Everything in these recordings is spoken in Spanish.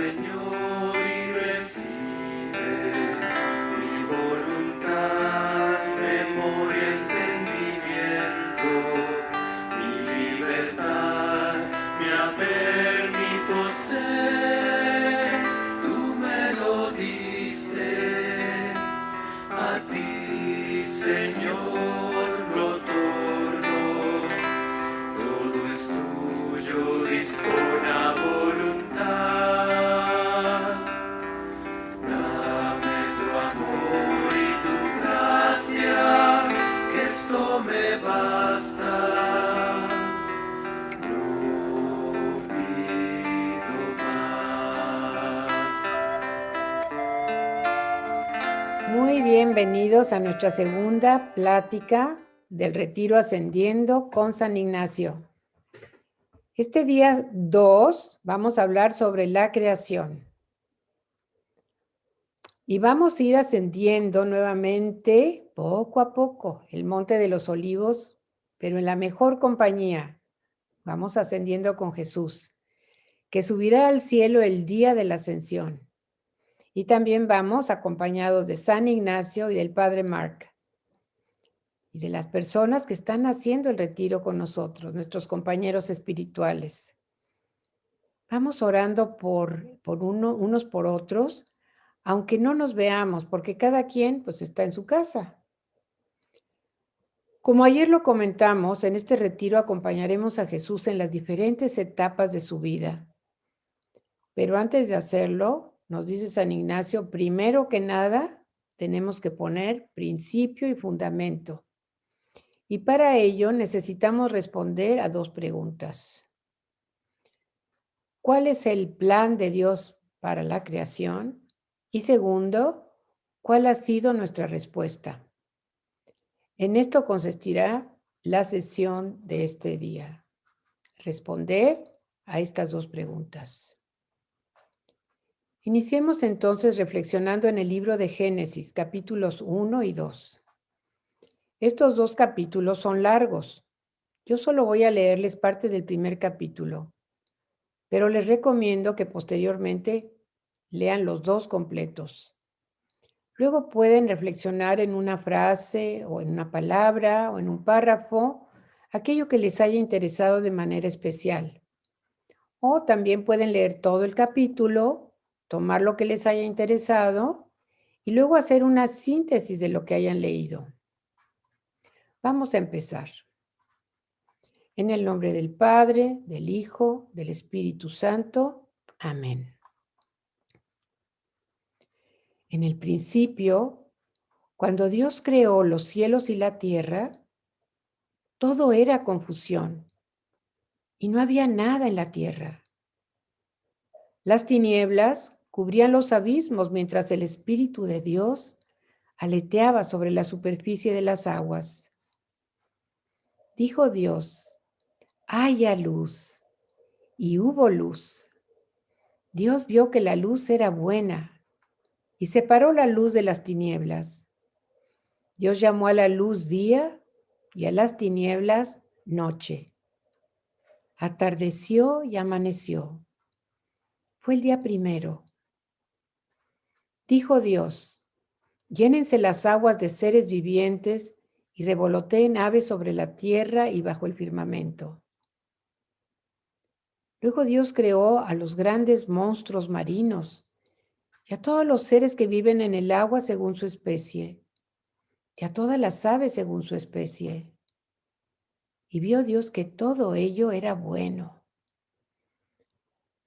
Señor, y recibe mi voluntad, memoria, entendimiento, mi libertad, mi haber, mi poseer. Tú me lo diste, a ti, Señor, lo torno. Todo es tuyo, dispone a voluntad. Dame tu amor y tu gracia, que esto me basta. No pido más. Muy bienvenidos a nuestra segunda plática del Retiro Ascendiendo con San Ignacio. Este día 2 vamos a hablar sobre la creación. Y vamos a ir ascendiendo nuevamente, poco a poco, el Monte de los Olivos, pero en la mejor compañía. Vamos ascendiendo con Jesús, que subirá al cielo el día de la ascensión. Y también vamos acompañados de San Ignacio y del Padre Mark, y de las personas que están haciendo el retiro con nosotros, nuestros compañeros espirituales. Vamos orando unos por otros, aunque no nos veamos, porque cada quien pues está en su casa. Como ayer lo comentamos, en este retiro acompañaremos a Jesús en las diferentes etapas de su vida. Pero antes de hacerlo, nos dice San Ignacio, primero que nada, tenemos que poner principio y fundamento. Y para ello necesitamos responder a 2 preguntas. ¿Cuál es el plan de Dios para la creación? Y segundo, ¿cuál ha sido nuestra respuesta? En esto consistirá la sesión de este día. Responder a estas 2 preguntas. Iniciemos entonces reflexionando en el libro de Génesis, capítulos 1 y 2. Estos 2 capítulos son largos. Yo solo voy a leerles parte del primer capítulo, pero les recomiendo que posteriormente lean los 2 completos. Luego pueden reflexionar en una frase o en una palabra o en un párrafo, aquello que les haya interesado de manera especial. O también pueden leer todo el capítulo, tomar lo que les haya interesado y luego hacer una síntesis de lo que hayan leído. Vamos a empezar. En el nombre del Padre, del Hijo, del Espíritu Santo. Amén. En el principio, cuando Dios creó los cielos y la tierra, todo era confusión y no había nada en la tierra. Las tinieblas cubrían los abismos mientras el Espíritu de Dios aleteaba sobre la superficie de las aguas. Dijo Dios, haya luz, y hubo luz. Dios vio que la luz era buena y separó la luz de las tinieblas. Dios llamó a la luz día y a las tinieblas noche. Atardeció y amaneció. Fue el día primero. Dijo Dios, llénense las aguas de seres vivientes y revoloteen aves sobre la tierra y bajo el firmamento. Luego Dios creó a los grandes monstruos marinos y a todos los seres que viven en el agua según su especie, y a todas las aves según su especie. Y vio Dios que todo ello era bueno.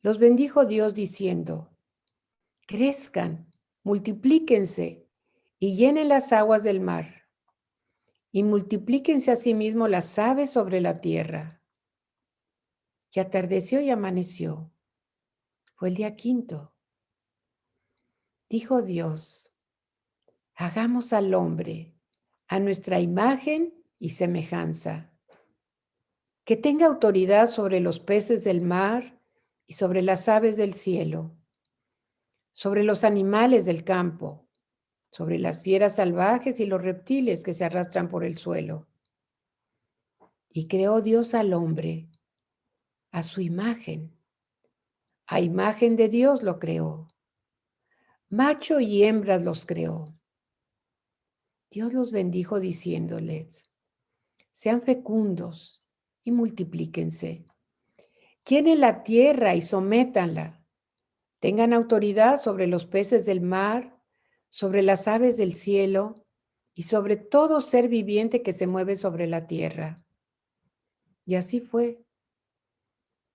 Los bendijo Dios diciendo, crezcan, multiplíquense y llenen las aguas del mar, y multiplíquense asimismo las aves sobre la tierra. Y atardeció y amaneció. Fue el día quinto. Dijo Dios, hagamos al hombre a nuestra imagen y semejanza, que tenga autoridad sobre los peces del mar y sobre las aves del cielo, sobre los animales del campo, sobre las fieras salvajes y los reptiles que se arrastran por el suelo. Y creó Dios al hombre a su imagen. A imagen de Dios lo creó. Macho y hembras los creó. Dios los bendijo diciéndoles: sean fecundos y multiplíquense. Llenen la tierra y sométanla. Tengan autoridad sobre los peces del mar, sobre las aves del cielo y sobre todo ser viviente que se mueve sobre la tierra. Y así fue.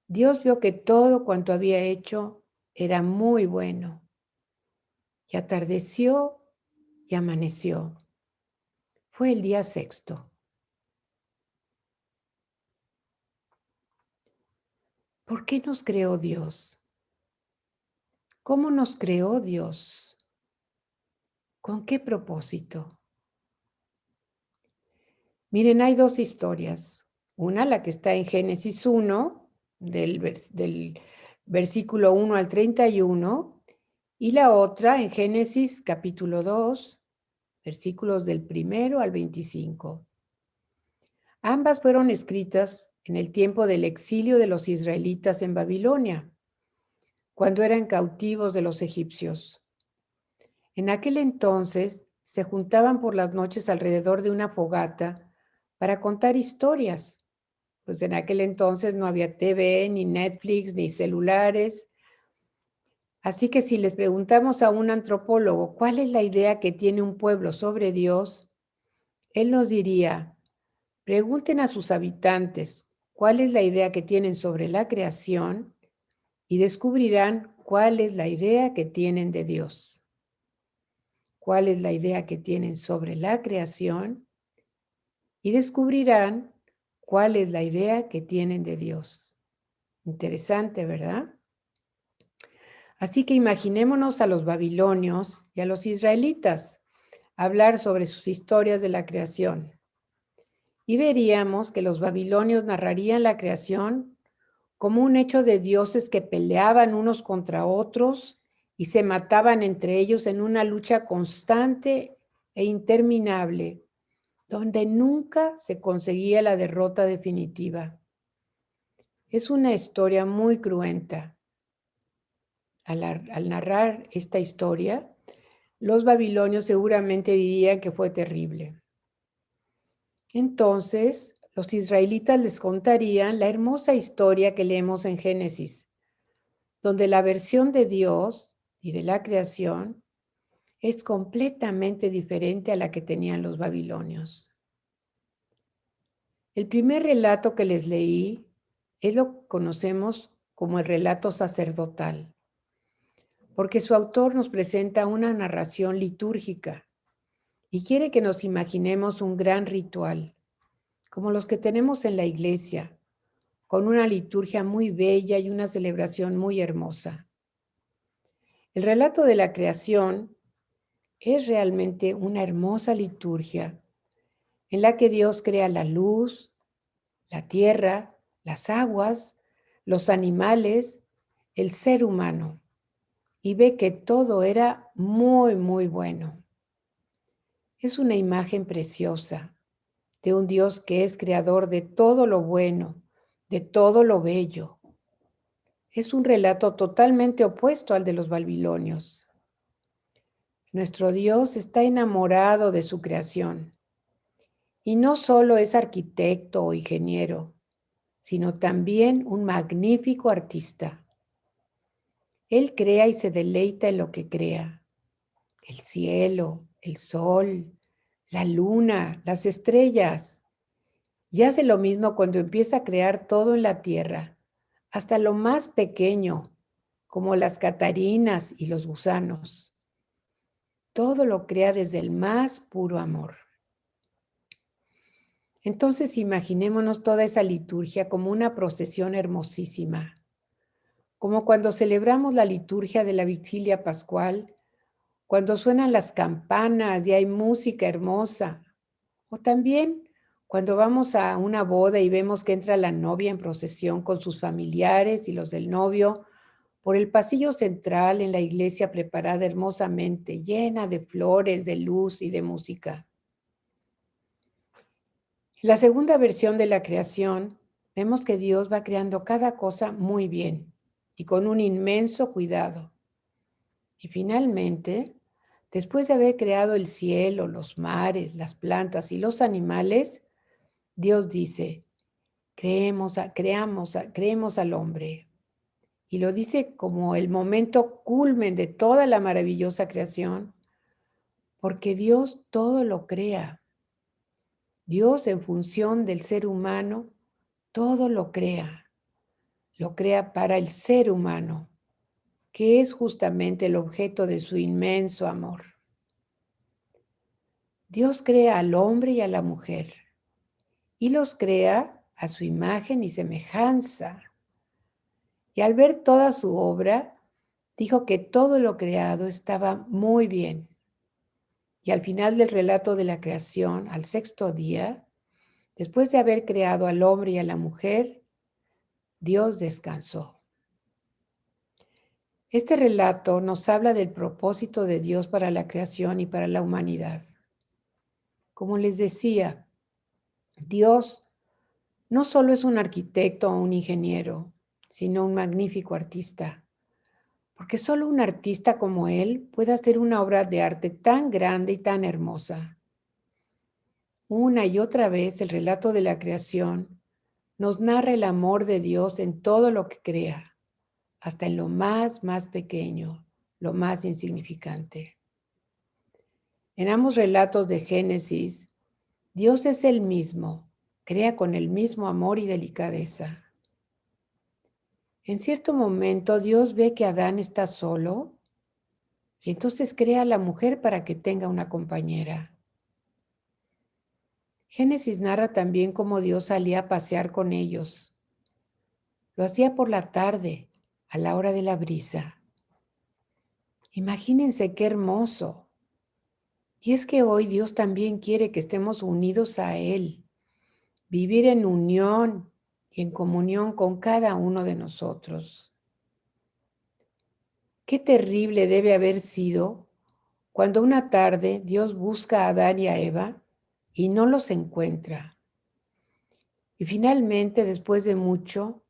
Dios vio que todo cuanto había hecho era muy bueno. Y atardeció y amaneció. Fue el día sexto. ¿Por qué nos creó Dios? ¿Cómo nos creó Dios? ¿Con qué propósito? Miren, hay dos historias. Una, la que está en Génesis 1, del versículo 1 al 31, y la otra en Génesis capítulo 2, versículos del 1 al 25. Ambas fueron escritas en el tiempo del exilio de los israelitas en Babilonia, cuando eran cautivos de los egipcios. En aquel entonces se juntaban por las noches alrededor de una fogata para contar historias. Pues en aquel entonces no había TV, ni Netflix, ni celulares. Así que si les preguntamos a un antropólogo cuál es la idea que tiene un pueblo sobre Dios, él nos diría: pregunten a sus habitantes cuál es la idea que tienen sobre la creación y descubrirán cuál es la idea que tienen de Dios. ¿Cuál es la idea que tienen sobre la creación? Y descubrirán cuál es la idea que tienen de Dios. Interesante, ¿verdad? Así que imaginémonos a los babilonios y a los israelitas hablar sobre sus historias de la creación. Y veríamos que los babilonios narrarían la creación como un hecho de dioses que peleaban unos contra otros y se mataban entre ellos en una lucha constante e interminable, donde nunca se conseguía la derrota definitiva. Es una historia muy cruenta. Al narrar esta historia, los babilonios seguramente dirían que fue terrible. Entonces, los israelitas les contarían la hermosa historia que leemos en Génesis, donde la versión de Dios y de la creación es completamente diferente a la que tenían los babilonios. El primer relato que les leí es lo que conocemos como el relato sacerdotal, porque su autor nos presenta una narración litúrgica y quiere que nos imaginemos un gran ritual, como los que tenemos en la iglesia, con una liturgia muy bella y una celebración muy hermosa. El relato de la creación es realmente una hermosa liturgia en la que Dios crea la luz, la tierra, las aguas, los animales, el ser humano, y ve que todo era muy, muy bueno. Es una imagen preciosa de un Dios que es creador de todo lo bueno, de todo lo bello. Es un relato totalmente opuesto al de los babilonios. Nuestro Dios está enamorado de su creación y no solo es arquitecto o ingeniero, sino también un magnífico artista. Él crea y se deleita en lo que crea: el cielo, el sol, la luna, las estrellas. Y hace lo mismo cuando empieza a crear todo en la tierra, hasta lo más pequeño, como las catarinas y los gusanos. Todo lo crea desde el más puro amor. Entonces imaginémonos toda esa liturgia como una procesión hermosísima, como cuando celebramos la liturgia de la Vigilia Pascual, cuando suenan las campanas y hay música hermosa, o también cuando vamos a una boda y vemos que entra la novia en procesión con sus familiares y los del novio por el pasillo central en la iglesia preparada hermosamente, llena de flores, de luz y de música. En la segunda versión de la creación, vemos que Dios va creando cada cosa muy bien. y con un inmenso cuidado. Y finalmente, después de haber creado el cielo, los mares, las plantas y los animales, Dios dice, creemos al hombre. Y lo dice como el momento culmen de toda la maravillosa creación, porque Dios todo lo crea. Dios, en función del ser humano, todo lo crea. Lo crea para el ser humano, que es justamente el objeto de su inmenso amor. Dios crea al hombre y a la mujer y los crea a su imagen y semejanza. Y al ver toda su obra, dijo que todo lo creado estaba muy bien. Y al final del relato de la creación, al sexto día, después de haber creado al hombre y a la mujer, Dios descansó. Este relato nos habla del propósito de Dios para la creación y para la humanidad. Como les decía, Dios no solo es un arquitecto o un ingeniero, sino un magnífico artista, porque solo un artista como él puede hacer una obra de arte tan grande y tan hermosa. Una y otra vez el relato de la creación nos narra el amor de Dios en todo lo que crea, hasta en lo más pequeño, lo más insignificante. En ambos relatos de Génesis, Dios es el mismo, crea con el mismo amor y delicadeza. En cierto momento Dios ve que Adán está solo y entonces crea a la mujer para que tenga una compañera. Génesis narra también cómo Dios salía a pasear con ellos. Lo hacía por la tarde, a la hora de la brisa. Imagínense qué hermoso. Y es que hoy Dios también quiere que estemos unidos a Él, vivir en unión y en comunión con cada uno de nosotros. Qué terrible debe haber sido cuando una tarde Dios busca a Adán y a Eva y no los encuentra. Y finalmente, después de mucho,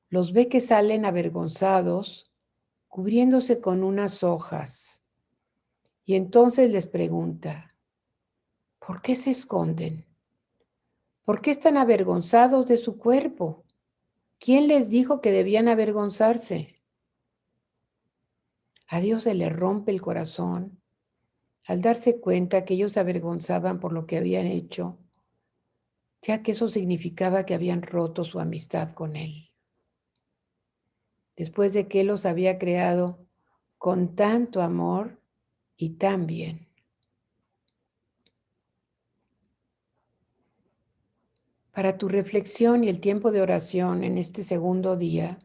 los ve que salen avergonzados, cubriéndose con unas hojas. Y entonces les pregunta, ¿por qué se esconden? ¿Por qué están avergonzados de su cuerpo? ¿Quién les dijo que debían avergonzarse? A Dios se le rompe el corazón al darse cuenta que ellos se avergonzaban por lo que habían hecho, ya que eso significaba que habían roto su amistad con Él. Después de que Él los había creado con tanto amor y tan bien. Para tu reflexión y el tiempo de oración en este segundo día,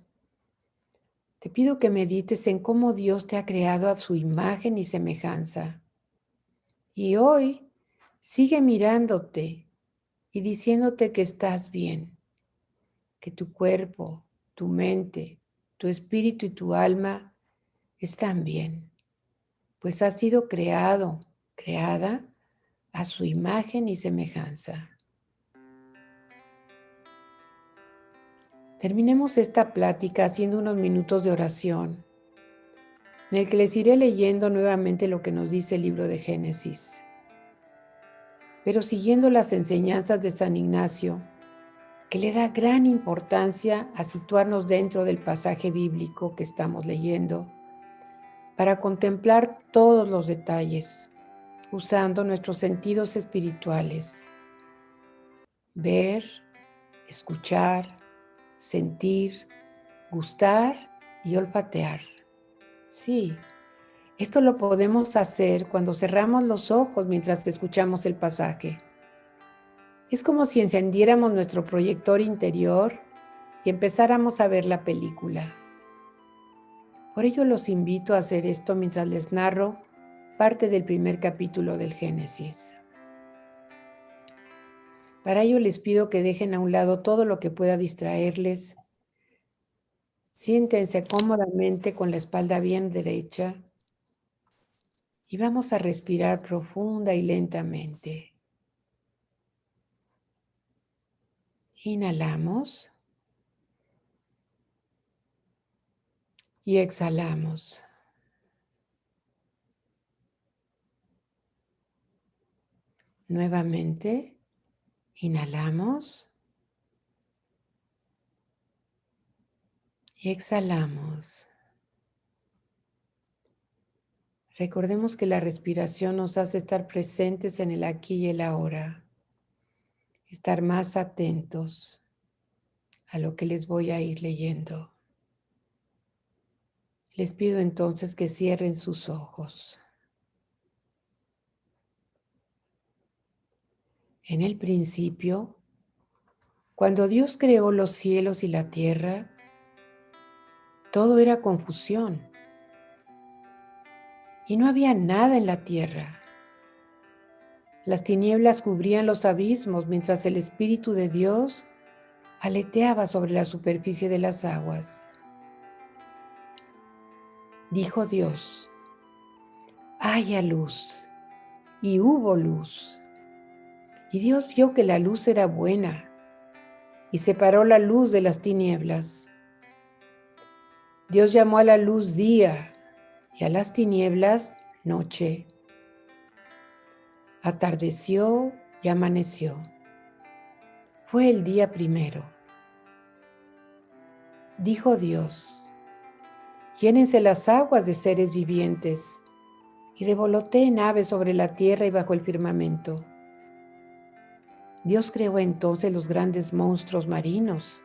te pido que medites en cómo Dios te ha creado a su imagen y semejanza. Y hoy sigue mirándote y diciéndote que estás bien, que tu cuerpo, tu mente, tu espíritu y tu alma están bien, pues has sido creado, creada a su imagen y semejanza. Terminemos esta plática haciendo unos minutos de oración, en el que les iré leyendo nuevamente lo que nos dice el libro de Génesis. Pero siguiendo las enseñanzas de San Ignacio, que le da gran importancia a situarnos dentro del pasaje bíblico que estamos leyendo, para contemplar todos los detalles, usando nuestros sentidos espirituales. Ver, escuchar, sentir, gustar y olfatear. Sí, esto lo podemos hacer cuando cerramos los ojos mientras escuchamos el pasaje. Es como si encendiéramos nuestro proyector interior y empezáramos a ver la película. Por ello los invito a hacer esto mientras les narro parte del primer capítulo del Génesis. Para ello les pido que dejen a un lado todo lo que pueda distraerles. Siéntense cómodamente con la espalda bien derecha y vamos a respirar profunda y lentamente. Inhalamos. Y exhalamos. Nuevamente, inhalamos y exhalamos. Recordemos que la respiración nos hace estar presentes en el aquí y el ahora, estar más atentos a lo que les voy a ir leyendo. Les pido entonces que cierren sus ojos. En el principio, cuando Dios creó los cielos y la tierra, todo era confusión y no había nada en la tierra. Las tinieblas cubrían los abismos mientras el Espíritu de Dios aleteaba sobre la superficie de las aguas. Dijo Dios: haya luz, y hubo luz. Y Dios vio que la luz era buena, y separó la luz de las tinieblas. Dios llamó a la luz día, y a las tinieblas noche. Atardeció y amaneció. Fue el día primero. Dijo Dios: llénense las aguas de seres vivientes, y revoloteen aves sobre la tierra y bajo el firmamento. Dios creó entonces los grandes monstruos marinos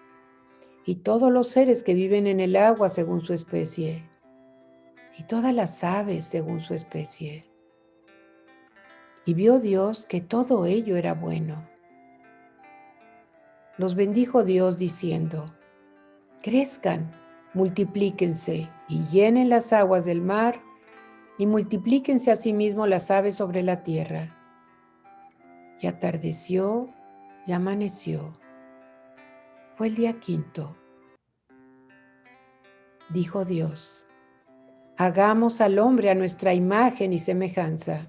y todos los seres que viven en el agua según su especie, y todas las aves según su especie. Y vio Dios que todo ello era bueno. Los bendijo Dios diciendo: crezcan, multiplíquense y llenen las aguas del mar, y multiplíquense asimismo las aves sobre la tierra. Y atardeció y amaneció. Fue el día quinto. Dijo Dios: hagamos al hombre a nuestra imagen y semejanza,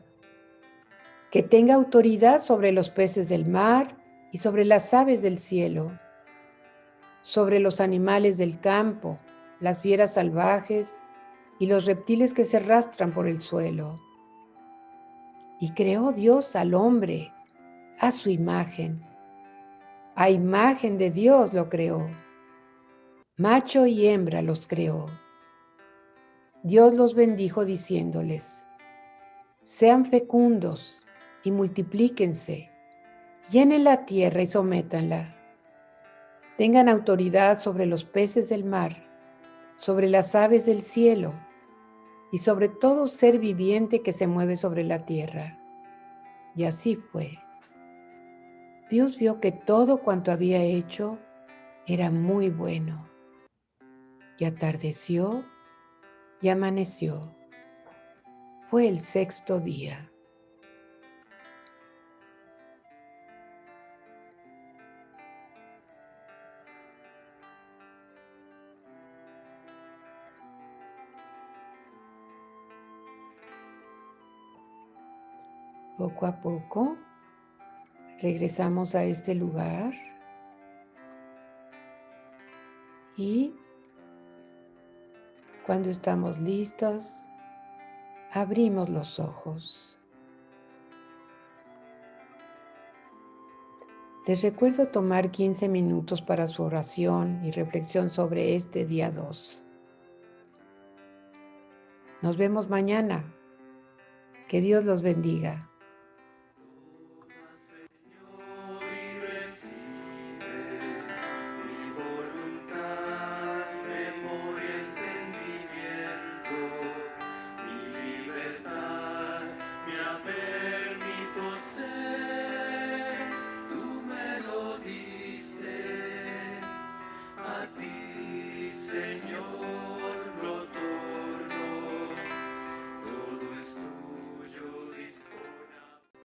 que tenga autoridad sobre los peces del mar y sobre las aves del cielo, sobre los animales del campo, las fieras salvajes y los reptiles que se arrastran por el suelo. Y creó Dios al hombre a su imagen. A imagen de Dios lo creó. Macho y hembra los creó. Dios los bendijo diciéndoles: sean fecundos y multiplíquense, llenen la tierra y sométanla. Tengan autoridad sobre los peces del mar, sobre las aves del cielo y sobre todo ser viviente que se mueve sobre la tierra. Y así fue. Dios vio que todo cuanto había hecho era muy bueno. Y atardeció y amaneció. Fue el sexto día. Poco a poco regresamos a este lugar y cuando estamos listos, abrimos los ojos. Les recuerdo tomar 15 minutos para su oración y reflexión sobre este día 2. Nos vemos mañana. Que Dios los bendiga.